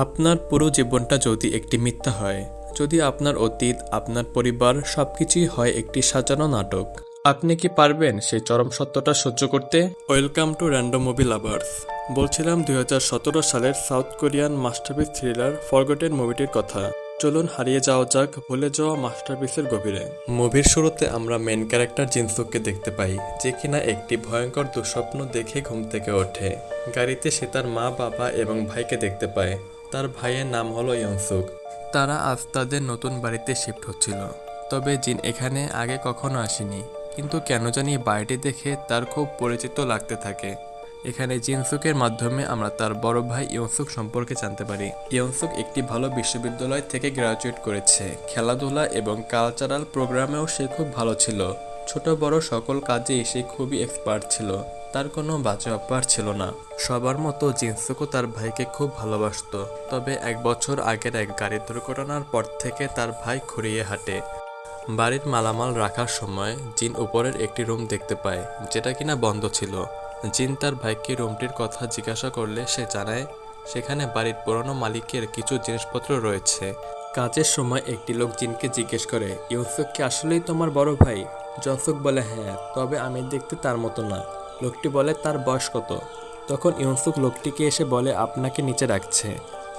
আপনার পুরো জীবনটা যদি একটি মিথ্যা হয়, যদি আপনার অতীত, আপনার পরিবার সবকিছুই হয় একটি সাজানো নাটক, আপনি কি পারবেন সেই চরম সত্যটা সহ্য করতে? Welcome to random movie lovers. বলছিলাম 2017 সালের South Korean masterpiece thriller Forgotten মুভিটির কথা। চলুন হারিয়ে যাওয়া যাক ভুলে যাওয়া মাস্টারপিসের গভীরে। মুভির শুরুতে আমরা মেন ক্যারেক্টার জিনসুককে দেখতে পাই, যে কিনা একটি ভয়ঙ্কর দুঃস্বপ্ন দেখে ঘুম থেকে ওঠে। গাড়িতে সে তার মা, বাবা এবং ভাইকে দেখতে পায়। তার ভাইয়ের নাম হলো ইয়নসুক। তারা আজ তাদের নতুন বাড়িতে শিফট হচ্ছিল। তবে জিন এখানে আগে কখনো আসেনি, কিন্তু কেন জানি বাড়িটি দেখে তার খুব পরিচিত লাগতে থাকে। এখানে জিনসুকের মাধ্যমে আমরা তার বড় ভাই ইয়নসুক সম্পর্কে জানতে পারি। ইয়নসুক একটি ভালো বিশ্ববিদ্যালয় থেকে গ্রাজুয়েট করেছে। খেলাধুলা এবং কালচারাল প্রোগ্রামেও সে খুব ভালো ছিল। ছোট বড় সকল কাজেই সে খুবই এক্সপার্ট ছিল। তার কোনো বাজে অভ্যাস ছিল না। সবার মতো জিনসুকও তার ভাইকে খুব ভালোবাসতো। তবে 1 বছর আগের এক গাড়ি দুর্ঘটনার পর থেকে তার ভাই খুঁড়িয়ে হাঁটে। বাড়ির মালামাল রাখার সময় জিন উপরের একটি রুম দেখতে পায়, যেটা কিনা বন্ধ ছিল। জিন তার ভাইকে রুমটির কথা জিজ্ঞাসা করলে সে জানায় সেখানে বাড়ির পুরনো মালিকের কিছু জিনিসপত্র রয়েছে। কাজের সময় একটি লোক জিনকে জিজ্ঞেস করে, ইউসুক কি আসলেই তোমার বড় ভাই? জনসুক বলে, হ্যাঁ, তবে আমি দেখতে তার মতো না। লোকটি বলে, তার বয়স কত? তখন ইউসুক লোকটিকে এসে বলে, আপনাকে নিচে রাখছে।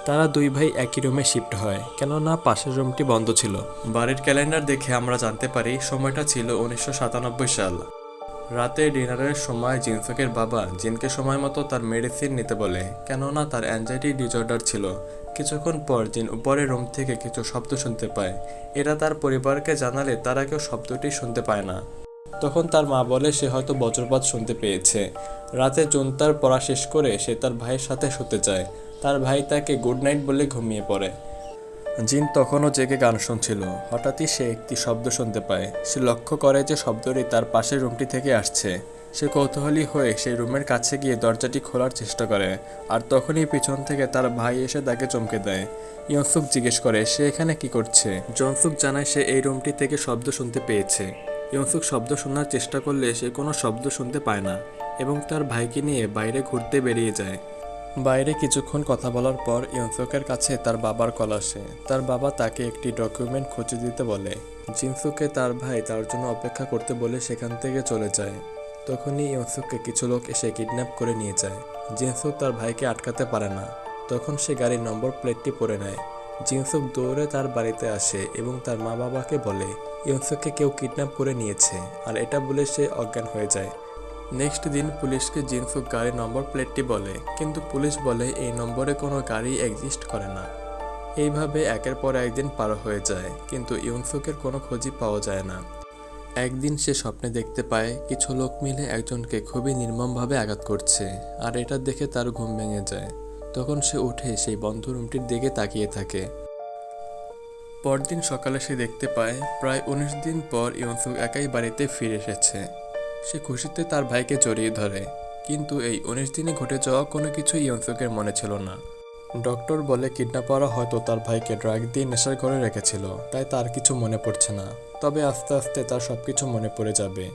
তারা দুই ভাই একই রুমে শিফট হয়, কেননা পাশের রুমটি বন্ধ ছিল। বাড়ির ক্যালেন্ডার দেখে আমরা জানতে পারি সময়টা ছিল 1997 সাল। রাতে ডিনারের সময় জিনসুকের বাবা জিনকে সময় মতো তার মেডিসিন নিতে বলে, কেননা তার অ্যাংজাইটি ডিসঅর্ডার ছিল। কিছুক্ষণ পর জিন উপরের রুম থেকে কিছু শব্দ শুনতে পায়। এরা তার পরিবারকে জানালে তারা কেউ শব্দটি শুনতে পায় না। তখন তার মা বলে সে হয়তো বজ্রপাত শুনতে পেয়েছে। রাতে জুন তার পড়া শেষ করে সে তার ভাইয়ের সাথে শুতে যায়। তার ভাই তাকে গুড নাইট বলে ঘুমিয়ে পড়ে। জিন তখনও জেগে গান শুনছিল। হঠাৎই সে একটি শব্দ শুনতে পায়। সে লক্ষ্য করে যে শব্দটি তার পাশের রুমটি থেকে আসছে। সে কৌতূহলী হয়ে সেই রুমের কাছে গিয়ে দরজাটি খোলার চেষ্টা করে, আর তখনই পিছন থেকে তার ভাই এসে তাকে চমকে দেয়। ইয়নসুক জিজ্ঞেস করে সে এখানে কি করছে। জনসুক জানায় সে এই রুমটি থেকে শব্দ শুনতে পেয়েছে। ইয়নসুক শব্দ শোনার চেষ্টা করলে সে কোনো শব্দ শুনতে পায় না এবং তার ভাইকে নিয়ে বাইরে ঘুরতে বেরিয়ে যায়। বাইরে কিছুক্ষণ কথা বলার পর ইয়নসুকের কাছে তার বাবার কল আসে। তার বাবা তাকে একটি ডকুমেন্ট খুঁজে দিতে বলে। জিনসুকে তার ভাই তার জন্য অপেক্ষা করতে বলে সেখান থেকে চলে যায়। তখনই ইয়নসুককে কিছু লোক এসে কিডন্যাপ করে নিয়ে যায়। জিনসুক তার ভাইকে আটকাতে পারে না। তখন সে গাড়ির নম্বর প্লেটটি পরে নেয়। জিনসুক দৌড়ে তার বাড়িতে আসে এবং তার মা বাবাকে বলে ইয়নসুককে কেউ কিডন্যাপ করে নিয়েছে, আর এটা বলে সে অজ্ঞান হয়ে যায়। নেক্সট দিন পুলিশকে জিনসুক গাড়ির নম্বর প্লেটটি বলে, কিন্তু পুলিশ বলে এই নম্বরে কোনো গাড়ি এক্সিস্ট করে না। এইভাবে একের পর একদিন পার হয়ে যায়, কিন্তু ইয়নসুকের কোনো খোঁজই পাওয়া যায় না। একদিন সে স্বপ্নে দেখতে পায় কিছু লোক মিলে একজনকে খুবই নির্মমভাবে আঘাত করছে, আর এটা দেখে তার ঘুম ভেঙে যায়। তখন সে উঠে সেই বন্ধ রুমটির দিকে তাকিয়ে থাকে। পরদিন সকালে সে দেখতে পায় প্রায় 19 দিন পর ইয়নসুক একাই বাড়িতে ফিরে এসেছে। সে খুশিতে তার ভাইকে জড়িয়ে ধরে, কিন্তু এই 19 দিনে ঘটে যাওয়া কোনো কিছুই ইয়নসুকের মনে ছিল না। ডক্টর বলে কিডন্যাপাররা হয়তো তার ভাইকে ড্রাগ দিয়ে নেশার ঘরে রেখেছিল, তাই তার কিছু মনে পড়ছে না। তবে আস্তে আস্তে তার সবকিছু মনে পড়ে যাবে।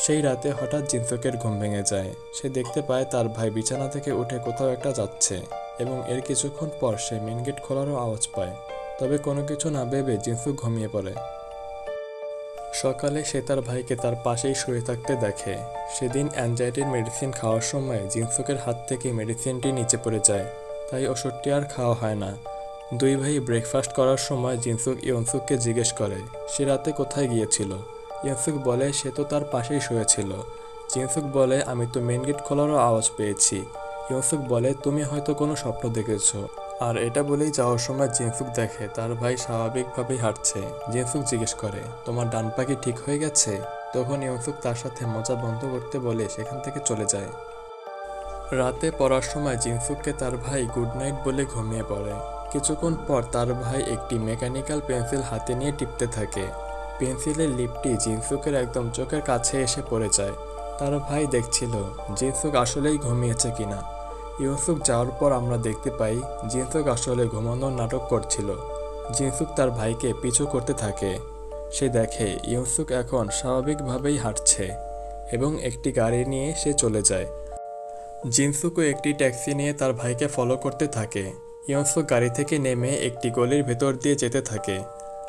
সেই রাতে হঠাৎ জিনসুকের ঘুম ভেঙে যায়। সে দেখতে পায় তার ভাই বিছানা থেকে উঠে কোথাও একটা যাচ্ছে, এবং এর কিছুক্ষণ পর সে মেন গেট খোলারও আওয়াজ পায়। তবে কোনো কিছু না ভেবে জিনসুক ঘুমিয়ে পড়ে। সকালে সে তার ভাইকে তার পাশেই শুয়ে থাকতে দেখে। সেদিন অ্যাংজাইটির মেডিসিন খাওয়ার সময় জিনসুকের হাত থেকে মেডিসিনটি নিচে পড়ে যায়, তাই ওষুধটি আর খাওয়া হয় না। দুই ভাই ব্রেকফাস্ট করার সময় জিনসুক ইয়নসুককে জিজ্ঞেস করে সে রাতে কোথায় গিয়েছিল। ইয়নসুক বলে সে তো তার পাশেই শুয়েছিল। জিনসুক বলে আমি তো মেন গেট খোলারও আওয়াজ পেয়েছি। ইয়নসুক বলে তুমি হয়তো কোনো স্বপ্ন দেখেছো। আর এটা বলেই যাওয়ার সময় জিনসুক দেখে তার ভাই স্বাভাবিকভাবেই হাঁটছে। জিনসুক জিজ্ঞেস করে তোমার ডান পা কি ঠিক হয়ে গেছে? তখন ইয়নসুক তার সাথে মজা বন্ধ করতে বলে সেখান থেকে চলে যায়। রাতে পড়ার সময় জিনসুককে তার ভাই গুড নাইট বলে ঘুমিয়ে পড়ে। কিছুক্ষণ পর তার ভাই একটি মেকানিক্যাল পেন্সিল হাতে নিয়ে টিপতে থাকে। পেন্সিলের লিপটি জিনসুকের একদম চোখের কাছে এসে পড়ে যায়। তার ভাই দেখছিল জিনসুক আসলেই ঘুমিয়েছে কিনা। ইয়নসুক যাওয়ার পর আমরা দেখতে পাই জিনসুক আসলে ঘুমানোর নাটক করছিল। জিনসুক তার ভাইকে পিছু করতে থাকে। সে দেখে ইয়নসুক এখন স্বাভাবিকভাবেই হাঁটছে এবং একটি গাড়ি নিয়ে সে চলে যায়। জিনসুকও একটি ট্যাক্সি নিয়ে তার ভাইকে ফলো করতে থাকে। ইয়নসুক গাড়ি থেকে নেমে একটি গলির ভেতর দিয়ে যেতে থাকে।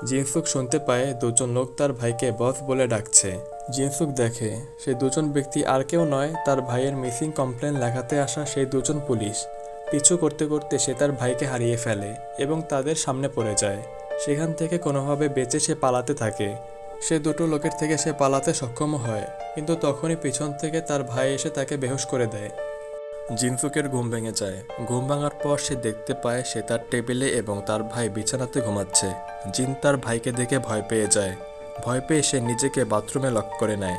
জিনসুক শুনতে পায় দুজন লোক তার ভাইকে বস বলে ডাকছে। জিনসুক দেখে সেই দুজন ব্যক্তি আর কেউ নয়, তার ভাইয়ের মিসিং কমপ্লেন লেখাতে আসা সেই দুজন পুলিশ। পিছু করতে করতে সে তার ভাইকে হারিয়ে ফেলে এবং তাদের সামনে পড়ে যায়। সেখান থেকে কোনোভাবে বেঁচে সে পালাতে থাকে। সে দুটো লোকের থেকে সে পালাতে সক্ষম হয়, কিন্তু তখনই পিছন থেকে তার ভাই এসে তাকে বেহুশ করে দেয়। জিনসুকের ঘুম ভেঙে যায়। ঘুম ভাঙার পর সে দেখতে পায় সে তার টেবিলে এবং তার ভাই বিছানাতে ঘুমাচ্ছে। জিন তার ভাইকে দেখে ভয় পেয়ে যায়। ভয় পেয়ে সে নিজেকে বাথরুমে লক করে নেয়।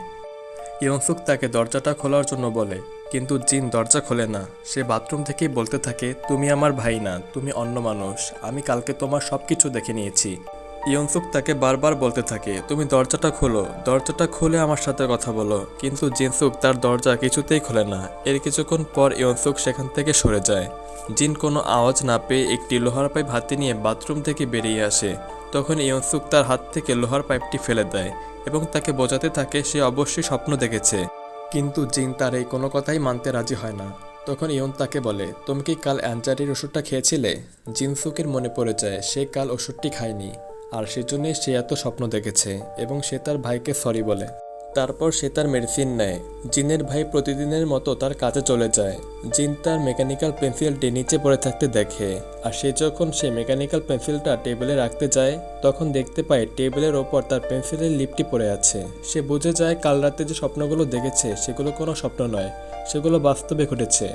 ইয়নসুক তাকে দরজাটা খোলার জন্য বলে, কিন্তু জিন দরজা খোলে না। সে বাথরুম থেকেই বলতে থাকে, তুমি আমার ভাই না, তুমি অন্য মানুষ। আমি কালকে তোমার সবকিছু দেখে নিয়েছি। ইয়নসুক তাকে বারবার বলতে থাকে, তুমি দরজাটা খোলো, দরজাটা খুলে আমার সাথে কথা বলো। কিন্তু জিনসুক তার দরজা কিছুতেই খোলে না। এর কিছুক্ষণ পর ইয়নসুক সেখান থেকে সরে যায়। জিন কোনো আওয়াজ না পেয়ে একটি লোহার পাইপ হাতে নিয়ে বাথরুম থেকে বেরিয়ে আসে। তখন ইয়নসুক তার হাত থেকে লোহার পাইপটি ফেলে দেয় এবং তাকে বোঝাতে থাকে সে অবশ্যই স্বপ্ন দেখেছে। কিন্তু জিন তার এই কোনো কথাই মানতে রাজি হয় না। তখন ইয়ন তাকে বলে, তুমি কি কাল অ্যানজাইটির ওষুধটা খেয়েছিলে? জিনসুকের মনে পড়ে যায় সে কাল ওষুধটি খায়নি, আর সেজন্যই সে এত স্বপ্ন দেখেছে এবং সে তার ভাইকে সরি বলে। তারপর সে তার মেডিসিন নেয়। জিনের ভাই প্রতিদিনের মতো তার কাজে চলে যায়। জিন তার মেকানিক্যাল পেন্সিলটি নিচে পড়ে থাকতে দেখে, আর সে যখন সে মেকানিক্যাল পেন্সিলটা টেবিলে রাখতে যায় তখন দেখতে পায় টেবিলের ওপর তার পেন্সিলের লিপটি পড়ে আছে। সে বুঝে যায় কাল রাতে যে স্বপ্নগুলো দেখেছে সেগুলো কোনো স্বপ্ন নয়, সেগুলো বাস্তবে ঘটেছে।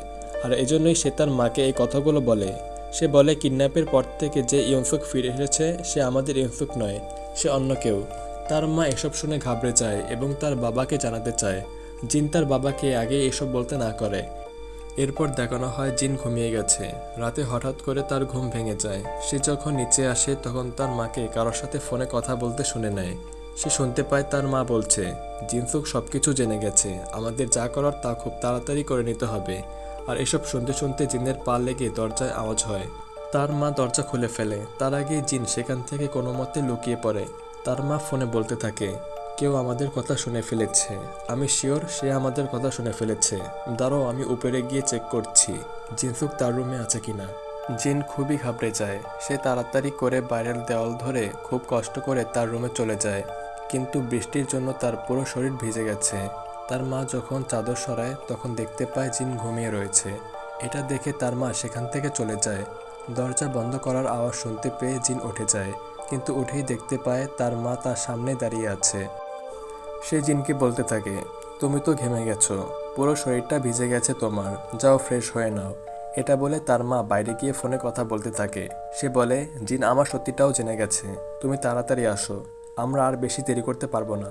আর এজন্যই সে তার মাকে এই কথাগুলো বলে। সে বলে, কিডন্যাপের পর থেকে যে ইয়নসুক ফিরে এসেছে সে আমাদের ইয়নসুক নয়, সে অন্য কেউ। তার মা এসব শুনে ঘাবড়ে যায় এবং তার বাবাকে জানাতে চায়। জিন তার বাবাকে আগে এসব বলতে না করে। এরপর দেখানো হয় জিন ঘুমিয়ে গেছে। রাতে হঠাৎ করে তার ঘুম ভেঙে যায়। সে যখন নিচে আসে তখন তার মাকে কারোর সাথে ফোনে কথা বলতে শুনে নেয়। সে শুনতে পায় তার মা বলছে, জিনসুক সবকিছু জেনে গেছে, আমাদের যা করার তা খুব তাড়াতাড়ি করে নিতে হবে। আর এসব শুনতে শুনতে জিনের পা লেগে দরজায় আওয়াজ হয়। তার মা দরজা খুলে ফেলে। তার আগে জিন সেখান থেকে কোনো মতে লুকিয়ে পড়ে। তার মা ফোনে বলতে থাকে, কেউ আমাদের কথা শুনে ফেলেছে, আমি শিওর সে আমাদের কথা শুনে ফেলেছে। দাঁড়াও, আমি উপরে গিয়ে চেক করছি জিনসুক তার রুমে আছে কিনা। জিন খুবই ঘাবড়ে যায়। সে তাড়াতাড়ি করে বাইরের দেওয়াল ধরে খুব কষ্ট করে তার রুমে চলে যায়, কিন্তু বৃষ্টির জন্য তার পুরো শরীর ভিজে গেছে। তার মা যখন চাদর সরায় তখন দেখতে পায় জিন ঘুমিয়ে রয়েছে। এটা দেখে তার মা সেখান থেকে চলে যায়। দরজা বন্ধ করার আওয়াজ শুনতে পেয়ে জিন উঠে যায়, কিন্তু উঠেই দেখতে পায় তার মা তার সামনে দাঁড়িয়ে আছে। সে জিনকে বলতে থাকে, তুমি তো ঘেমে গেছো, পুরো শরীরটা ভিজে গেছে তোমার, যাও ফ্রেশ হয়ে নাও। এটা বলে তার মা বাইরে গিয়ে ফোনে কথা বলতে থাকে। সে বলে, জিন আমার সত্যিটাও জেনে গেছে, তুমি তাড়াতাড়ি আসো, আমরা আর বেশি দেরি করতে পারবো না।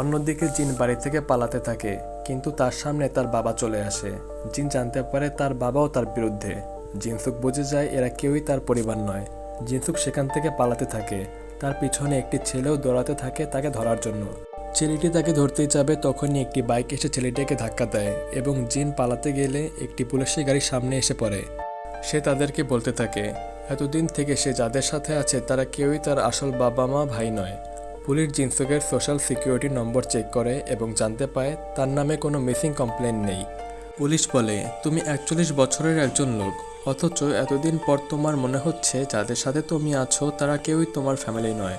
অন্যদিকে জিন বাড়ি থেকে পালাতে থাকে, কিন্তু তার সামনে তার বাবা চলে আসে। জিন জানতে পারে তার বাবাও তার বিরুদ্ধে। জিনসুক বুঝে যায় এরা কেউই তার পরিবার নয়। জিনসুক সেখান থেকে পালাতে থাকে। তার পিছনে একটি ছেলেও দৌড়াতে থাকে তাকে ধরার জন্য। ছেলেটি তাকে ধরতেই যাবে তখনই একটি বাইক এসে ছেলেটিকে ধাক্কা দেয় এবং জিন পালাতে গেলে একটি পুলিশের গাড়ির সামনে এসে পড়ে। সে তাদেরকে বলতে থাকে, এতদিন থেকে সে যাদের সাথে আছে তারা কেউই তার আসল বাবা মা ভাই নয়। পুলিশ জিনসুকের সোশ্যাল সিকিউরিটি নম্বর চেক করে এবং জানতে পায় তার নামে কোনো মিসিং কমপ্লেন নেই। পুলিশ বলে, তুমি 41 বছরের একজন লোক, অথচ এতদিন পর তোমার মনে হচ্ছে যাদের সাথে তুমি আছো তারা কেউই তোমার ফ্যামিলি নয়।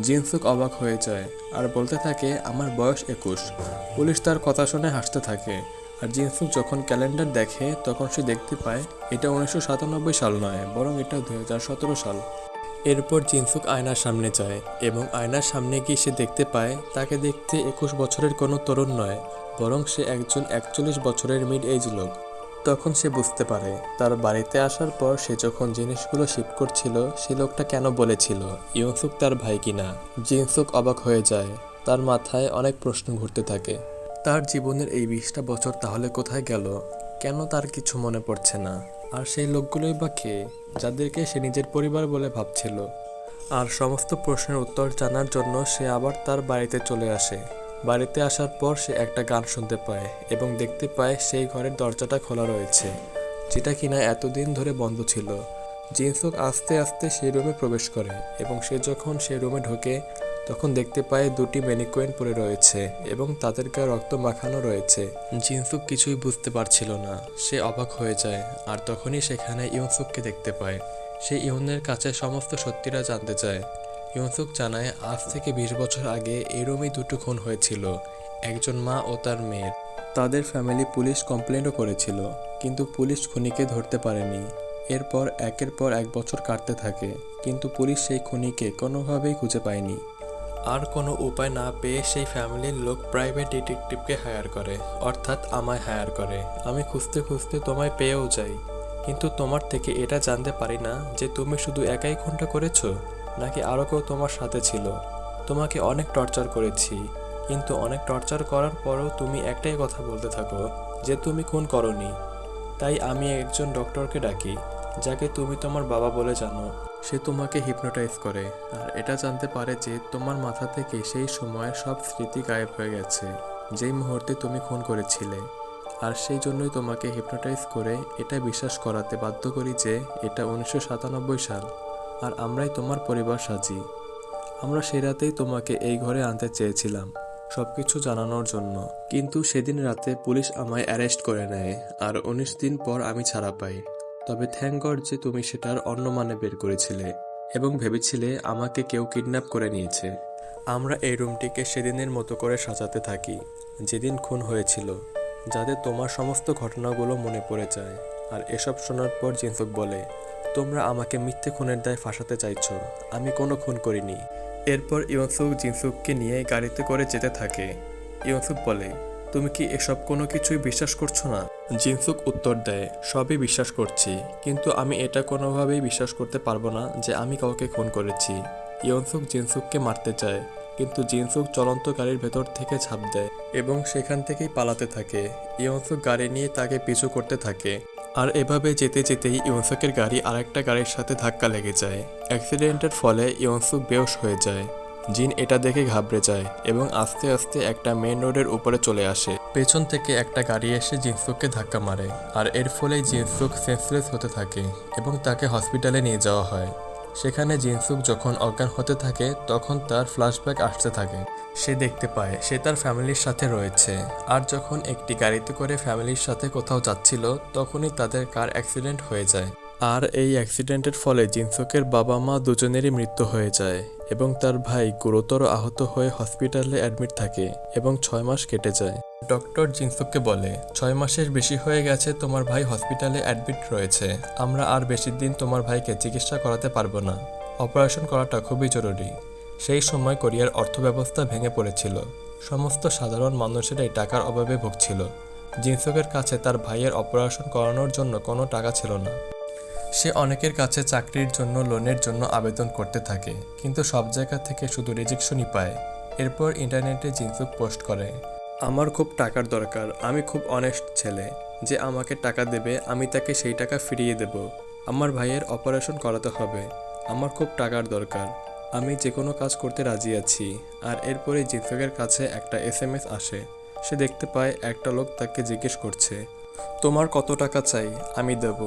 জিনসুক অবাক হয়ে যায় আর বলতে থাকে, আমার বয়স 21। পুলিশ তার কথা শুনে হাসতে থাকে। আর জিনসুক যখন ক্যালেন্ডার দেখে তখন সে দেখতে পায় এটা 1997 সাল নয়, বরং এটা 2017 সাল। এরপর জিনসুক আয়নার সামনে যায় এবং আয়নার সামনে গিয়ে সে দেখতে পায় তাকে দেখতে 21 বছরের কোনো তরুণ নয়, বরং সে একজন 41 বছরের মিড এজ লোক। তখন সে বুঝতে পারে তার বাড়িতে আসার পর সে যখন জিনিসগুলো শিফট করছিল সে লোকটা কেন বলেছিল ইয়নসুক তার ভাই কিনা। জিনসুক অবাক হয়ে যায়। তার মাথায় অনেক প্রশ্ন ঘুরতে থাকে। তার জীবনের এই 20টা বছর তাহলে কোথায় গেল? কেন তার কিছু মনে পড়ছে না? আর সেই লোকগুলোই বা কে, যাদেরকে সে নিজের পরিবার বলে ভাবছিল? আর সমস্ত প্রশ্নের উত্তর জানার জন্য সে আবার তার বাড়িতে চলে আসে। বাড়িতে আসার পর সে একটা গান শুনতে পায় এবং দেখতে পায় সেই ঘরের দরজাটা খোলা রয়েছে, যেটা কিনা এতদিন ধরে বন্ধ ছিল। জিনসুক আস্তে আস্তে সেই রুমে প্রবেশ করে এবং সে যখন সেই রুমে ঢোকে তখন দেখতে পায় দুটি ম্যানিকুইন পড়ে রয়েছে এবং তাদের গায়ে রক্ত মাখানো রয়েছে। জিনসুক কিছুই বুঝতে পারছিল না, সে অবাক হয়ে যায়। আর তখনই সেখানে ইউনসুককে দেখতে পায়। সে ইউনের কাছে সমস্ত সত্যিটা জানতে চায়। ইউনসুক জানায় আজ থেকে 20 বছর আগে এরমই দুটো খুন হয়েছিল, একজন মা ও তার মেয়ের। তাদের ফ্যামিলি পুলিশ কমপ্লেনও করেছিল, কিন্তু পুলিশ খুনিকে ধরতে পারেনি। এরপর একের পর 1 বছর কাটতে থাকে, কিন্তু পুলিশ সেই খুনিকে কোনোভাবেই খুঁজে পায়নি। আর কোনো উপায় না পেয়ে সেই ফ্যামিলির লোক প্রাইভেট ডিটেকটিভকে হায়ার করে, অর্থাৎ আমায় হায়ার করে। আমি খুঁজতে খুঁজতে তোমায় পেয়েও যাই, কিন্তু তোমার থেকে এটা জানতে পারি না যে তুমি শুধু একাই খুনটা করেছো নাকি আরও কেউ তোমার সাথে ছিল। তোমাকে অনেক টর্চার করেছি, কিন্তু অনেক টর্চার করার পরও তুমি একটাই কথা বলতে থাকো যে তুমি খুন করনি। তাই আমি একজন ডক্টরকে ডাকি, যাকে তুমি তোমার বাবা বলে জানো। সে তোমাকে হিপনোটাইজ করে আর এটা জানতে পারে যে তোমার মাথা থেকে সেই সময়ের সব স্মৃতি গায়েব হয়ে গেছে, যেই মুহূর্তে তুমি খুন করেছিলে। আর সেই জন্যই তোমাকে হিপনোটাইজ করে এটা বিশ্বাস করাতে বাধ্য করি যে এটা 1997 সাল, আর আমরাই তোমার পরিবার সাজি। আমরা সেই রাতেই তোমাকে এই ঘরে আনতে চেয়েছিলাম সবকিছু জানানোর জন্য, কিন্তু সেদিন রাতে পুলিশ আমায় অ্যারেস্ট করে নেয় আর 19 দিন পর আমি ছাড়া পাই। তবে থ্যাঙ্ক গড যে তুমি সেটার অন্য মানে বের করেছিলে এবং ভেবেছিলে আমাকে কেউ কিডন্যাপ করে নিয়েছে। আমরা এই রুমটিকে সেদিনের মতো করে সাজাতে থাকি, যেদিন খুন হয়েছিল, যাতে তোমার সমস্ত ঘটনাগুলো মনে পড়ে যায়। আর এসব শোনার পর জিনসুক বলে, তোমরা আমাকে মিথ্যে খুনের দায় ফাঁসাতে চাইছো, আমি কোনো খুন করিনি। এরপর ইউনসুক জিনসুককে নিয়ে গাড়িতে করে যেতে থাকে। ইউনসুক বলে, তুমি কি এসব কোনো কিছুই বিশ্বাস করছো না? জিনসুক উত্তর দেয়, সবই বিশ্বাস করছি, কিন্তু আমি এটা কোনোভাবেই বিশ্বাস করতে পারবো না যে আমি কাউকে খুন করেছি। ইউনসুক জিনসুককে মারতে চায়, কিন্তু জিনসুক চলন্ত গাড়ির ভেতর থেকে ঝাঁপ দেয় এবং সেখান থেকেই পালাতে থাকে। ইউনসুক গাড়ি নিয়ে তাকে পিছু করতে থাকে। আর এভাবে যেতে যেতেই ইউনসুকের গাড়ি আরেকটা গাড়ির সাথে ধাক্কা লেগে যায়। অ্যাক্সিডেন্টের ফলে ইউনসুক বেহুশ হয়ে যায়। জিন এটা দেখে ঘাবড়ে যায় এবং আস্তে আস্তে একটা মেইন রোডের উপরে চলে আসে। পেছন থেকে একটা গাড়ি এসে জিনসুককে ধাক্কা মারে, আর এর ফলেই জিনসুক সেন্সলেস হতে থাকে এবং তাকে হসপিটালে নিয়ে যাওয়া হয়। সেখানে জিনসুক যখন অজ্ঞান হতে থাকে তখন তার ফ্ল্যাশব্যাক আসতে থাকে। সে দেখতে পায় সে তার ফ্যামিলির সাথে রয়েছে, আর যখন একটি গাড়িতে করে ফ্যামিলির সাথে কোথাও যাচ্ছিল তখনই তাদের কার অ্যাক্সিডেন্ট হয়ে যায়। আর এই অ্যাক্সিডেন্টের ফলে জিনসুকের বাবা মা দুজনেরই মৃত্যু হয়ে যায় এবং তার ভাই গুরুতর আহত হয়ে হসপিটালে অ্যাডমিট থাকে এবং 6 মাস কেটে যায়। ডক্টর জিনসুককে বলে, 6 মাসের বেশি হয়ে গেছে তোমার ভাই হসপিটালে অ্যাডমিট রয়েছে, আমরা আর বেশি দিন তোমার ভাইকে চিকিৎসা করাতে পারবো না, অপারেশন করাটা খুবই জরুরি। সেই সময় কোরিয়ার অর্থব্যবস্থা ভেঙে পড়েছিল, সমস্ত সাধারণ মানুষেরাই টাকার অভাবে ভুগছিল। জিনসুকের কাছে তার ভাইয়ের অপারেশন করানোর জন্য কোনো টাকা ছিল না। সে অনেকের কাছে চাকরির জন্য লোনের জন্য আবেদন করতে থাকে, কিন্তু সব জায়গা থেকে শুধু রিজেকশনই পায়। এরপর ইন্টারনেটে জিনসুক পোস্ট করে, আমার খুব টাকার দরকার, আমি খুব অনেস্ট ছেলে, যে আমাকে টাকা দেবে আমি তাকে সেই টাকা ফিরিয়ে দেব। আমার ভাইয়ের অপারেশন করাতে হবে, আমার খুব টাকার দরকার, আমি যে কোনো কাজ করতে রাজি আছি। আর এরপরে জিনসুকের কাছে একটা এসএমএস আসে। সে দেখতে পায় একটা লোক তাকে জিজ্ঞেস করছে, তোমার কত টাকা চাই, আমি দেব,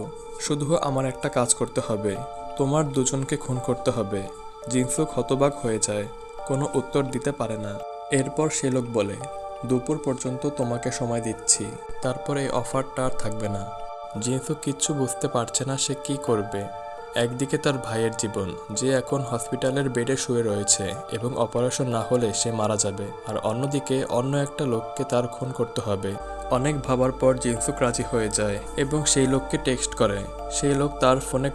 শুধু আমার একটা কাজ করতে হবে, তোমার দুজনকে খুন করতে হবে। জিনসুক হতবাক হয়ে যায়, কোনো উত্তর দিতে পারে না। এরপর সে লোক বলে, দুপুর পর্যন্ত তোমাকে সময় দিচ্ছি, তারপর এই অফারটা আর থাকবে না। জিনসুক কিচ্ছু বুঝতে পারছে না সে কি করবে। একদিকে তার ভাইয়ের জীবন, যে এখন হসপিটালের বেডে শুয়ে রয়েছে এবং অপারেশন না হলে সে মারা যাবে, আর অন্যদিকে অন্য একটা লোককে তার খুন করতে হবে। অনেক ভাবার পর জিনসুক রাজি হয়ে যায় এবং সেই লোককে টেক্সট করে। সেই লোক তার ফোনে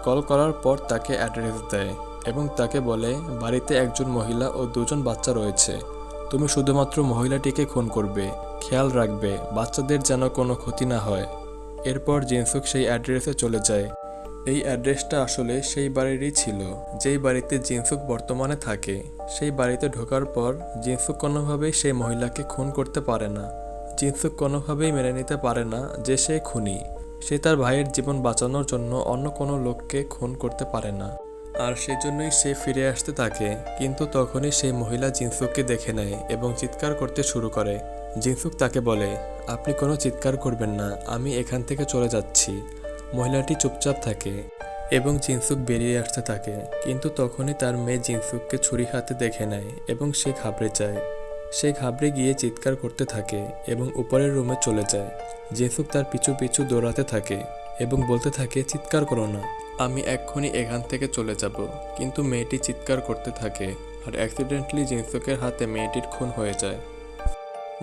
কল করার পর তাকে অ্যাড্রেস দেয় এবং তাকে বলে, বাড়িতে একজন মহিলা ও দুজন বাচ্চা রয়েছে, তুমি শুধুমাত্র মহিলাটিকে খুন করবে, খেয়াল রাখবে বাচ্চাদের যেন কোনো ক্ষতি না হয়। এরপর জিনসুক সেই অ্যাড্রেসে চলে যায়। এই অ্যাড্রেসটা আসলে সেই বাড়িরই ছিল যেই বাড়িতে জিনসুক বর্তমানে থাকে। সেই বাড়িতে ঢোকার পর জিনসুক কোনোভাবেই সেই মহিলাকে খুন করতে পারে না। জিনসুক কোনোভাবেই মেনে নিতে পারে না যে সে খুনি। সে তার ভাইয়ের জীবন বাঁচানোর জন্য অন্য কোনো লোককে খুন করতে পারে না, আর সেজন্যই সে ফিরে আসতে থাকে। কিন্তু তখনই সেই মহিলা জিনসুককে দেখে নেয় এবং চিৎকার করতে শুরু করে। জিনসুক তাকে বলে, আপনি কোনো চিৎকার করবেন না, আমি এখান থেকে চলে যাচ্ছি। মহিলাটি চুপচাপ থাকে। এবং জিনসুক বেরিয়ে আসতে থাকে, কিন্তু তখনই তার মেয়ে জিনসুককে ছুরি হাতে দেখে নেয় এবং সে ঘাবড়ে যায়। সে ঘাবড়ে গিয়ে চিৎকার করতে থাকে এবং উপরের রুমে চলে যায়। জিনসুক তার পিছু পিছু দৌড়াতে থাকে এবং বলতে থাকে, চিৎকার করো না, আমি এক্ষুনি এখান থেকে চলে যাব। কিন্তু মেয়েটি চিৎকার করতে থাকে আর অ্যাক্সিডেন্টলি জিনসুকের হাতে মেয়েটির খুন হয়ে যায়।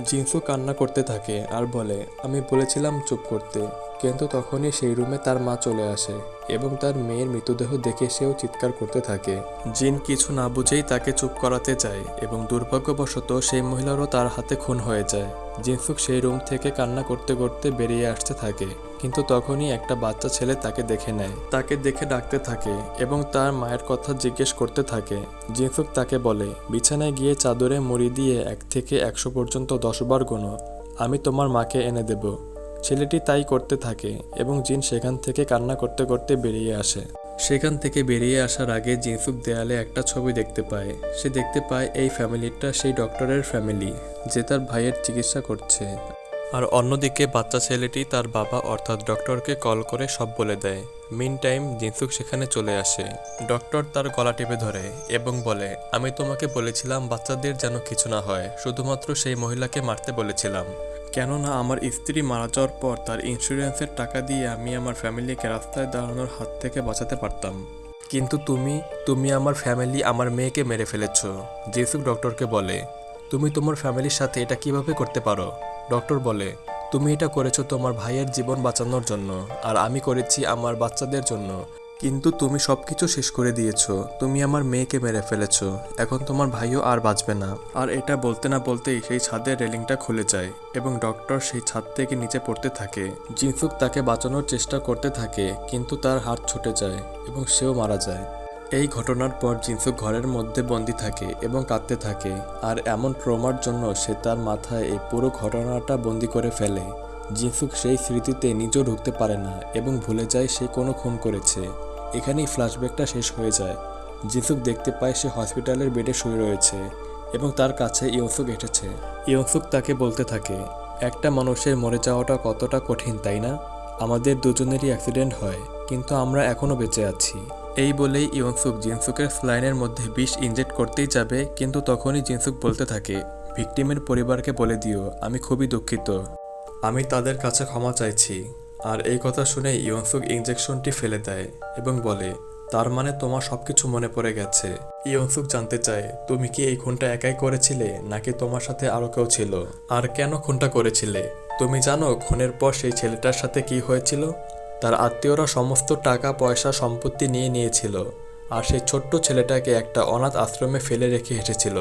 জিনসুক কান্না করতে থাকে আর বলে, আমি বলেছিলাম চুপ করতে। কিন্তু তখনই সেই রুমে তার মা চলে আসে এবং তার মেয়ের মৃতদেহ দেখে সেও চিৎকার করতে থাকে। জিন কিছু না বুঝেই তাকে চুপ করাতে যায় এবং দুর্ভাগ্যবশত সেই মহিলারও তার হাতে খুন হয়ে যায়। জিনসুক সেই রুম থেকে কান্না করতে করতে বেরিয়ে আসতে থাকে, কিন্তু তখনই একটা বাচ্চা ছেলে তাকে দেখে নেয়, তাকে দেখে ডাকতে থাকে এবং তার মায়ের কথা জিজ্ঞেস করতে থাকে। জিনসুক তাকে বলে, বিছানায় গিয়ে চাদরে মুড়ি দিয়ে 1 থেকে 100 পর্যন্ত 10 বার গোনো, আমি তোমার মাকে এনে দেব। ছেলেটি তাই করতে থাকে এবং জিন সেখান থেকে কান্না করতে করতে বেরিয়ে আসে। সেখান থেকে বেরিয়ে আসার আগে জিনসুক দেয়ালে একটা ছবি দেখতে পায়। সে দেখতে পায় এই ফ্যামিলিটা সেই ডক্টরের ফ্যামিলি যে তার ভাইয়ের চিকিৎসা করছে। আর অন্যদিকে বাচ্চা ছেলেটি তার বাবা অর্থাৎ ডক্টরকে কল করে সব বলে দেয়। মিন টাইম জিনসুক সেখানে চলে আসে। ডক্টর তার গলা টিপে ধরে এবং বলে, আমি তোমাকে বলেছিলাম বাচ্চাদের যেন কিছু না হয়, শুধুমাত্র সেই মহিলাকে মারতে বলেছিলাম, কেননা আমার স্ত্রী মারা যাওয়ার পর তার ইন্স্যুরেন্সের টাকা দিয়ে আমি আমার ফ্যামিলিকে রাস্তায় দাঁড়ানোর হাত থেকে বাঁচাতে পারতাম। কিন্তু তুমি আমার ফ্যামিলি, আমার মেয়েকে মেরে ফেলেছ। জিনসুক ডক্টরকে বলে, তুমি তোমার ফ্যামিলির সাথে এটা কিভাবে করতে পারো? ডক্টর বলে, তুমি এটা করেছো তোমার ভাইয়ের জীবন বাঁচানোর জন্য, আর আমি করেছি আমার বাচ্চাদের জন্য। কিন্তু তুমি সবকিছু শেষ করে দিয়েছো, তুমি আমার মেয়েকে মেরে ফেলেছো, এখন তোমার ভাইও আর বাঁচবে না। আর এটা বলতে না বলতেই সেই ছাদের রেলিংটা খুলে যায় এবং ডক্টর সেই ছাদ থেকে নিচে পড়তে থাকে। জিনসুক তাকে বাঁচানোর চেষ্টা করতে থাকে, কিন্তু তার হাত ছুটে যায় এবং সেও মারা যায়। এই ঘটনার পর জিনসুক ঘরের মধ্যে বন্দি থাকে এবং কাঁদতে থাকে, আর এমন ট্রমার জন্য সে তার মাথায় এই পুরো ঘটনাটা বন্দি করে ফেলে। জিনসুক সেই স্মৃতিতে নিজেও ঢুকতে পারে না এবং ভুলে যায় সে কোনো খুন করেছে। এখানেই ফ্ল্যাশব্যাকটা শেষ হয়ে যায়। জিনসুক দেখতে পায় সে হসপিটালের বেডে শুয়ে রয়েছে এবং তার কাছে ইয়নসুক এসেছে। ইয়নসুক তাকে বলতে থাকে, একটা মানুষের মরে যাওয়াটা কতটা কঠিন, তাই না? আমাদের দুজনেরই অ্যাক্সিডেন্ট হয়, কিন্তু আমরা এখনও বেঁচে আছি। এই বলেই ইয়নসুক জিনসুকের স্লাইনের মধ্যে বিষ ইনজেক্ট করতেই যাবে, কিন্তু তখনই জিনসুক বলতে থাকে, ভিকটিমের পরিবারকে বলে দিও আমি খুবই দুঃখিত, আমি তাদের কাছে ক্ষমা চাইছি। আর এই কথা শুনে ইয়নসুক ইনজেকশনটি ফেলে দেয় এবং বলে, তার মানে তোমার সবকিছু মনে পড়ে গেছে। ইয়নসুক জানতে চায়, তুমি কি এই খুনটা একাই করেছিলে নাকি তোমার সাথে আরও কেউ ছিল, আর কেন খুনটা করেছিলে? তুমি জানো খুনের পর সেই ছেলেটার সাথে কি হয়েছিল? তার আত্মীয়রা সমস্ত টাকা পয়সা সম্পত্তি নিয়ে নিয়েছিল, আর সেই ছোট্ট ছেলেটাকে একটা অনাথ আশ্রমে ফেলে রেখে এসেছিল।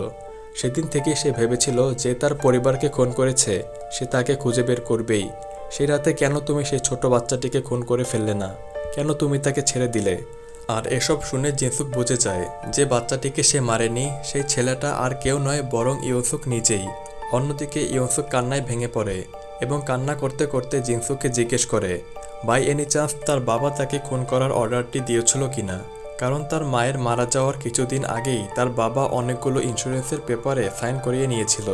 সেদিন থেকেই সে ভেবেছিল যে তার পরিবারকে খুন করেছে সে তাকে খুঁজে বের করবেই। সেই রাতে কেন তুমি সেই ছোট বাচ্চাটিকে খুন করে ফেললে না? কেন তুমি তাকে ছেড়ে দিলে? আর এসব শুনে জিনসুক বুঝে যায় যে বাচ্চাটিকে সে মারেনি, সেই ছেলেটা আর কেউ নয় বরং ইয়নসুক নিজেই। অন্যদিকে ইয়নসুক কান্নায় ভেঙে পড়ে এবং কান্না করতে করতে জিনসুককে জিজ্ঞেস করে, বাই এনি চান্স তার বাবা তাকে খুন করার অর্ডারটি দিয়েছিল কিনা? কারণ তার মায়ের মারা যাওয়ার কিছুদিন আগেই তার বাবা অনেকগুলো ইন্স্যুরেন্সের পেপারে সাইন করিয়ে নিয়েছিল।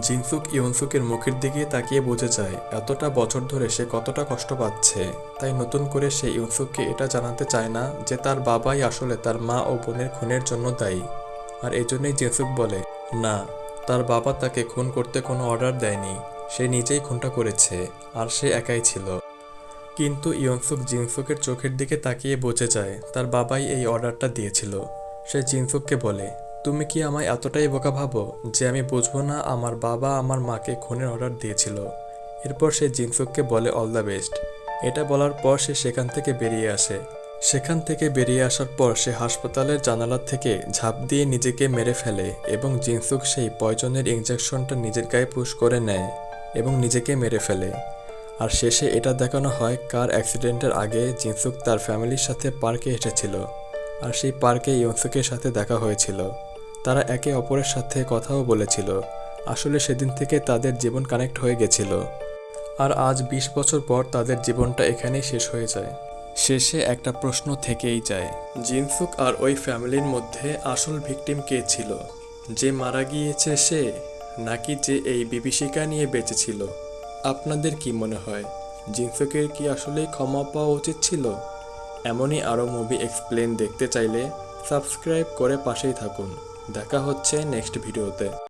জিনসুক ইয়নসুকের মুখের দিকে তাকিয়ে বুঝে যায় এতটা বছর ধরে সে কতটা কষ্ট পাচ্ছে। তাই নতুন করে সে ইয়নসুককে এটা জানাতে চায় না যে তার বাবাই আসলে তার মা ও বোনের খুনের জন্য দায়ী। আর এজন্যই জিনসুক বলে, না, তার বাবা তাকে খুন করতে কোনো অর্ডার দেয়নি, সে নিজেই খুনটা করেছে, আর সে একাই ছিল। কিন্তু ইয়নসুক জিনসুকের চোখের দিকে তাকিয়ে বুঝে যায় তার বাবাই এই অর্ডারটা দিয়েছিল। সে জিনসুককে বলে, তুমি কি আমায় এতটাই বোকা ভাবো যে আমি বুঝবো না আমার বাবা আমার মাকে খুনের অর্ডার দিয়েছিল? এরপর সে জিনসুককে বলে অল দ্য বেস্ট। এটা বলার পর সে সেখান থেকে বেরিয়ে আসে। সেখান থেকে বেরিয়ে আসার পর সে হাসপাতালের জানালা থেকে ঝাঁপ দিয়ে নিজেকে মেরে ফেলে এবং জিনসুক সেই পয়জনের ইনজেকশনটা নিজের গায়ে পুশ করে নেয় এবং নিজেকে মেরে ফেলে। আর শেষে এটা দেখানো হয় কার অ্যাক্সিডেন্টের আগে জিনসুক তার ফ্যামিলির সাথে পার্কে এসেছিল, আর সেই পার্কে ইয়নসুকের সাথে দেখা হয়েছিল। তারা একে অপরের সাথে কথাও বলেছিল। আসলে সেদিন থেকে তাদের জীবন কানেক্ট হয়ে গেছিল। আর আজ 20 বছর পর তাদের জীবনটা এখানেই শেষ হয়ে যায়। শেষে একটা প্রশ্ন থেকেই যায়, জিনসুক আর ওই ফ্যামিলির মধ্যে আসল ভিকটিম কে ছিল? যে মারা গিয়েছে সে, নাকি যে এই বিভীষিকা নিয়ে বেঁচে ছিল? আপনাদের কি মনে হয়, জিনসুকের কি আসলেই ক্ষমা পাওয়া উচিত ছিল? এমনই আরও মুভি এক্সপ্লেন দেখতে চাইলে সাবস্ক্রাইব করে পাশেই থাকুন। দেখা হচ্ছে নেক্সট ভিডিওতে।